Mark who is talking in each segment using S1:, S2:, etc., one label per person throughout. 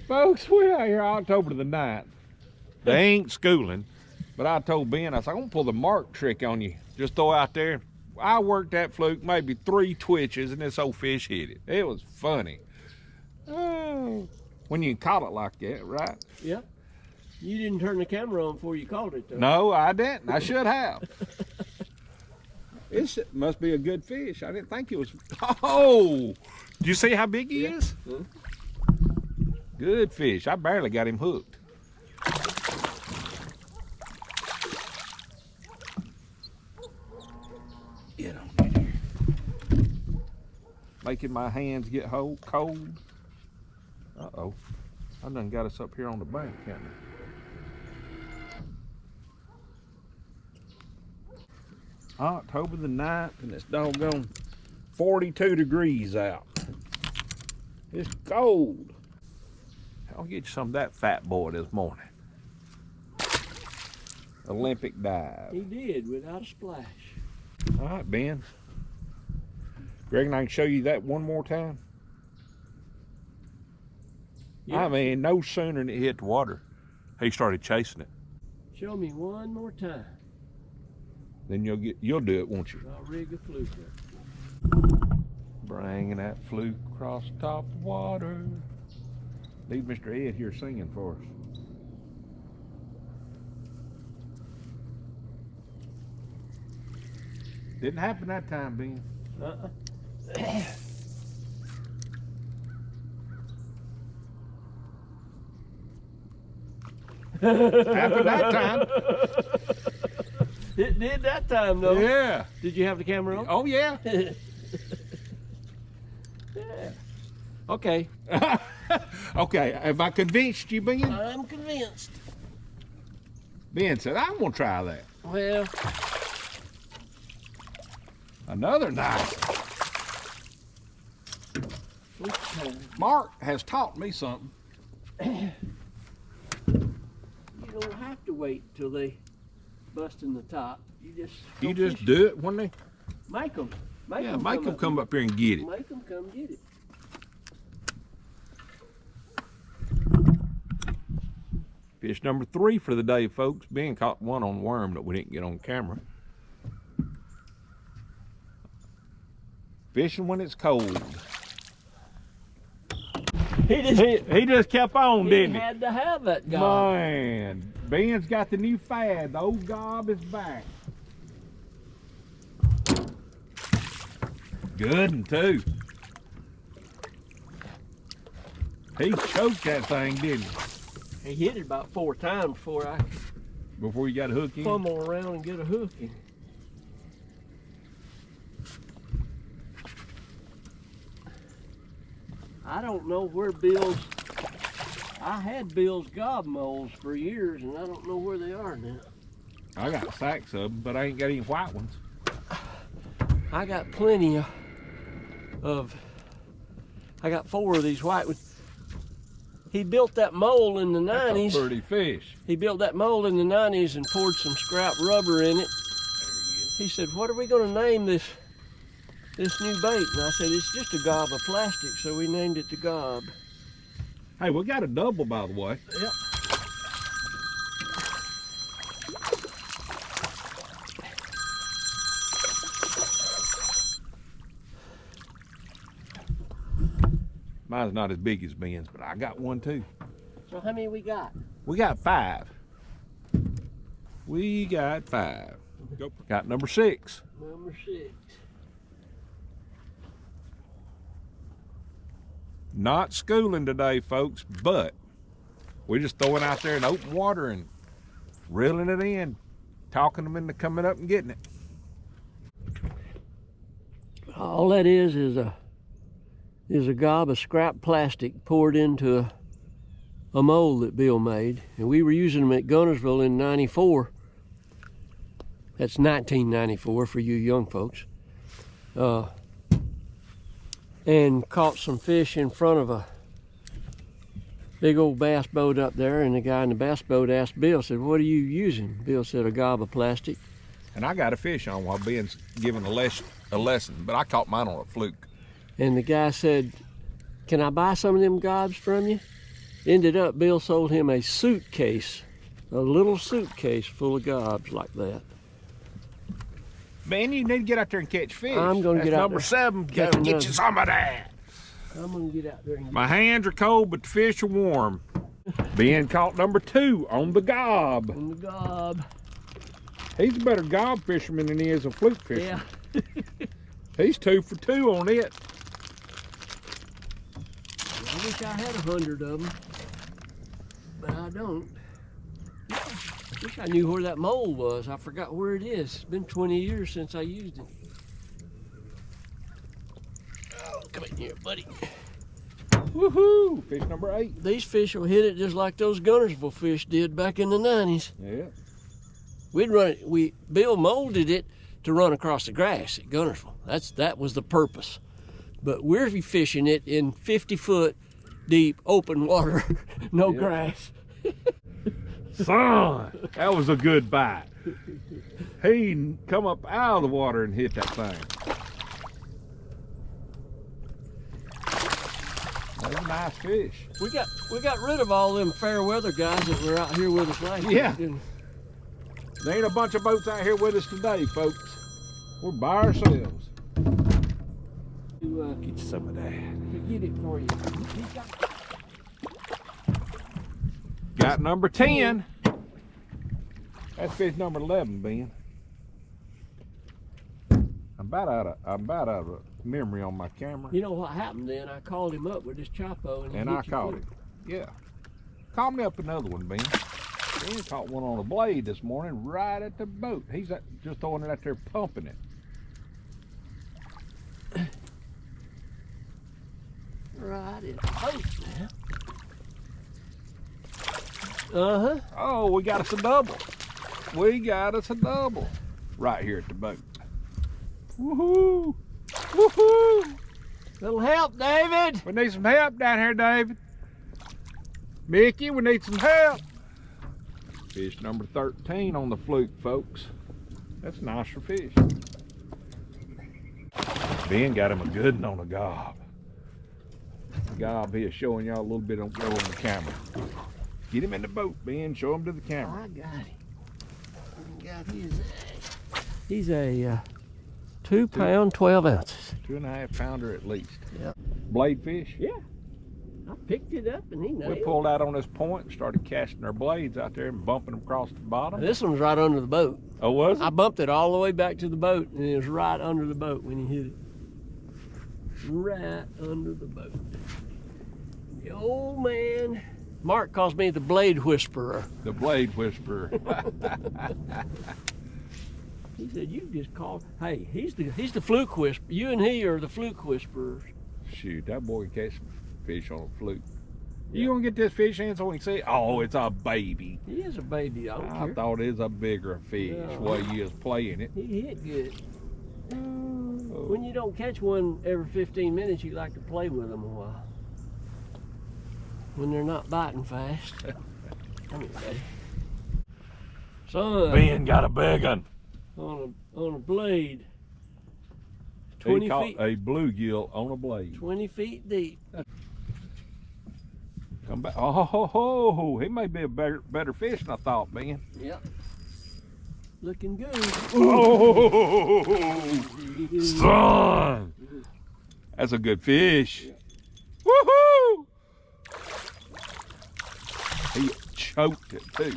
S1: Folks, we're out here October the 9th. They ain't schooling, but I told Ben, I said, I'm gonna pull the mark trick on you. Just throw out there. I worked that fluke, maybe 3 twitches, and this old fish hit it. It was funny. Oh, when you caught it like that, right?
S2: Yep. You didn't turn the camera on before you caught it, though.
S1: No, I didn't. I should have. It must be a good fish. I didn't think it was. Oh, do you see how big he is? Good fish. I barely got him hooked. Get on in here. Making my hands get cold. Uh-oh. I done got us up here on the bank, haven't I? October the 9th, and it's doggone 42 degrees out. It's cold. I'll get you some of that fat boy this morning. Olympic dive.
S2: He did, without a splash.
S1: All right, Ben. Reckon I can show you that one more time? Yeah. I mean, no sooner than it hit the water, he started chasing it.
S2: Show me one more time.
S1: Then you'll do it, won't you?
S2: I'll rig a fluke up.
S1: Bringing that fluke across the top of the water. Leave Mr. Ed here singing for us. Didn't happen that time, Ben. Happened that time.
S2: It did that time, though.
S1: Yeah.
S2: Did you have the camera on?
S1: Oh, yeah.
S2: Yeah. Okay.
S1: Okay, have I convinced you, Ben?
S2: I'm convinced.
S1: Ben said, I'm going to try that.
S2: Well.
S1: Another night. Mark has taught me something.
S2: You don't have to wait till they bust in the top. You just
S1: do it when they
S2: make them.
S1: Make them come up here and get it.
S2: Make them come get it.
S1: Fish number 3 for the day, folks. Ben caught one on worm that we didn't get on camera. Fishing when it's cold. He just kept on, didn't he?
S2: He had to have that gob.
S1: Man, Ben's got the new fad. The old gob is back. Good one, too. He choked that thing, didn't he?
S2: He hit it about 4 times
S1: before you got a hook in?
S2: Fumble around and get a hook in. I don't know where I had Bill's gob moles for years, and I don't know where they are now.
S1: I got sacks of them, but I ain't got any white ones.
S2: I got plenty I got 4 of these white ones. He built that mole in the 90s.
S1: That's a pretty fish.
S2: He built that mole in the 90s and poured some scrap rubber in it. He said, what are we going to name this new bait? And I said, it's just a gob of plastic, so we named it the Gob.
S1: Hey, we got a double, by the way.
S2: Yep.
S1: Mine's not as big as Ben's, but I got one too.
S2: So how many we got?
S1: We got 5. We got 5. Got number 6.
S2: Number 6.
S1: Not schooling today, folks, but we're just throwing out there in open water and reeling it in, talking them into coming up and getting it.
S2: All that is a gob of scrap plastic poured into a mold that Bill made, and we were using them at Gunnersville in '94. That's 1994 for you young folks. And caught some fish in front of a big old bass boat up there, and the guy in the bass boat asked Bill, said, what are you using? Bill said, a gob of plastic.
S1: And I got a fish on while Ben's giving a lesson, but I caught mine on a fluke.
S2: And the guy said, can I buy some of them gobs from you? Ended up, Bill sold him a suitcase, a little suitcase full of gobs like that.
S1: Man, you need to get out there and catch fish.
S2: I'm gonna get out
S1: number
S2: there.
S1: 7. Go
S2: Catch
S1: get
S2: another.
S1: you some of that.
S2: I'm gonna get out there and get
S1: My hands are cold, but the fish are warm. Ben caught number 2 on the gob.
S2: on the gob.
S1: He's a better gob fisherman than he is a fluke fisherman.
S2: Yeah.
S1: He's 2 for 2 on it.
S2: I wish I had 100 of them, but I don't. I wish I knew where that mole was. I forgot where it is. It's been 20 years since I used it. Oh, come in here, buddy.
S1: Woohoo! Fish number 8.
S2: These fish will hit it just like those Gunnersville fish did back in the 90s.
S1: Yeah.
S2: We'd run it. Bill molded it to run across the grass at Gunnersville. That was the purpose. But we're fishing it in 50-foot deep open water, no grass.
S1: Son, that was a good bite. He come up out of the water and hit that thing. That's a nice fish.
S2: We got rid of all them fair weather guys that were out here with us last week.
S1: Yeah. There ain't a bunch of boats out here with us today, folks. We're by ourselves.
S2: To
S1: Get you some of that.
S2: get it for you.
S1: Got number 10. That's fish number 11, Ben. I'm about out of memory on my camera.
S2: You know what happened then? I called him up with this Chapo
S1: And I caught him. Yeah. Call me up another one, Ben. Ben caught one on a blade this morning right at the boat. He's just throwing it out there pumping it.
S2: Right in the boat now. Uh-huh.
S1: Oh, we got us a double. We got us a double. Right here at the boat. Woohoo! Woohoo!
S2: Little help, David.
S1: We need some help down here, David. Mickey, we need some help. Fish number 13 on the fluke, folks. That's nicer fish. Ben got him a good one on the gob. The gob here showing y'all a little bit on the camera. Get him in the boat, Ben. Show him to the camera.
S2: I got him. He's a 2 pound, 12 ounces.
S1: 2.5 pounder at least.
S2: Yeah.
S1: Blade fish.
S2: Yeah. I picked it up and he knows.
S1: We pulled out on this point and started casting our blades out there and bumping them across the bottom.
S2: This one's right under the boat.
S1: Oh, was it?
S2: I bumped it all the way back to the boat and it was right under the boat when he hit it. Right under the boat. The old man. Mark calls me the blade whisperer.
S1: The blade whisperer.
S2: He said, you just called. Hey, he's the fluke whisperer. You and he are the fluke whisperers.
S1: Shoot, that boy can catch some fish on a fluke. You gonna get this fish in so we can see? Oh, it's a baby.
S2: He is a baby. I don't care.
S1: thought it was a bigger fish.
S2: No.
S1: While you was playing it.
S2: He hit good.
S1: Oh.
S2: When you don't catch one every 15 minutes, you like to play with them a while. When they're not biting fast. Come here, buddy. Son,
S1: Ben got a big one.
S2: on a blade.
S1: He
S2: 20
S1: caught
S2: feet.
S1: a bluegill on a blade.
S2: 20 feet deep.
S1: Come back. Oh, ho, ho. He may be a better fish than I thought, Ben.
S2: Yep. Looking good.
S1: Oh, son. That's a good fish. Woohoo! He choked it too.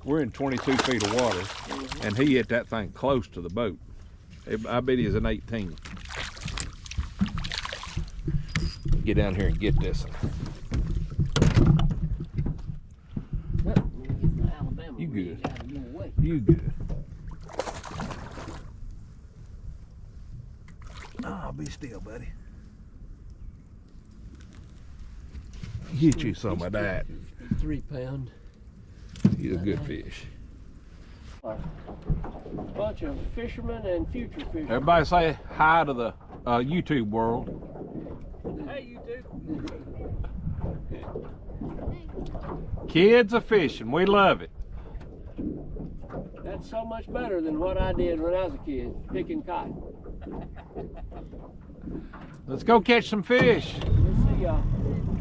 S1: We're in 22 feet of water, and he hit that thing close to the boat. I bet he's an 18. Get down here and get this one. You good. You good. Oh, be still, buddy. Get you some of that.
S2: 3 pound.
S1: He's a good fish.
S2: Bunch of fishermen and future fishermen.
S1: Everybody say hi to the YouTube world.
S2: Hey, YouTube.
S1: Kids are fishing. We love it.
S2: That's so much better than what I did when I was a kid, picking cotton.
S1: Let's go catch some fish.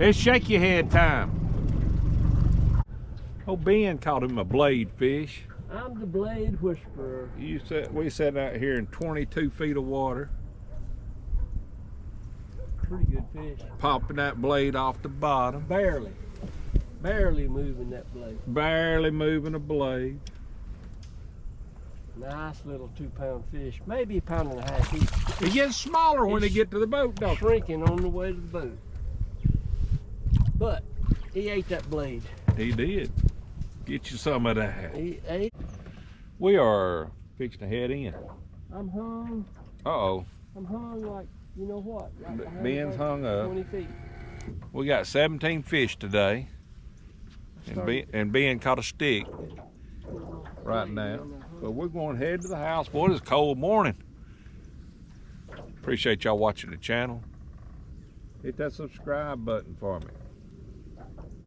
S1: It's shake your head time. Oh, Ben caught him a blade fish.
S2: I'm the blade whisperer.
S1: We sat out here in 22 feet of water.
S2: Pretty good fish.
S1: Popping that blade off the bottom.
S2: Barely moving that blade.
S1: Barely moving a blade.
S2: Nice little 2-pound fish, maybe 1.5 pounds.
S1: It gets smaller when they get to the boat, don't it?
S2: Shrinking on the way to the boat. But he ate that blade.
S1: He did. Get you some of that.
S2: He ate.
S1: We are fixing to head in.
S2: I'm hung.
S1: Uh-oh.
S2: I'm hung like, you know what? Right
S1: Ben's hung up.
S2: 20 feet.
S1: We got 17 fish today. And Ben caught a stick right now. But we're going to head to the house. Boy, it's a cold morning. Appreciate y'all watching the channel. Hit that subscribe button for me.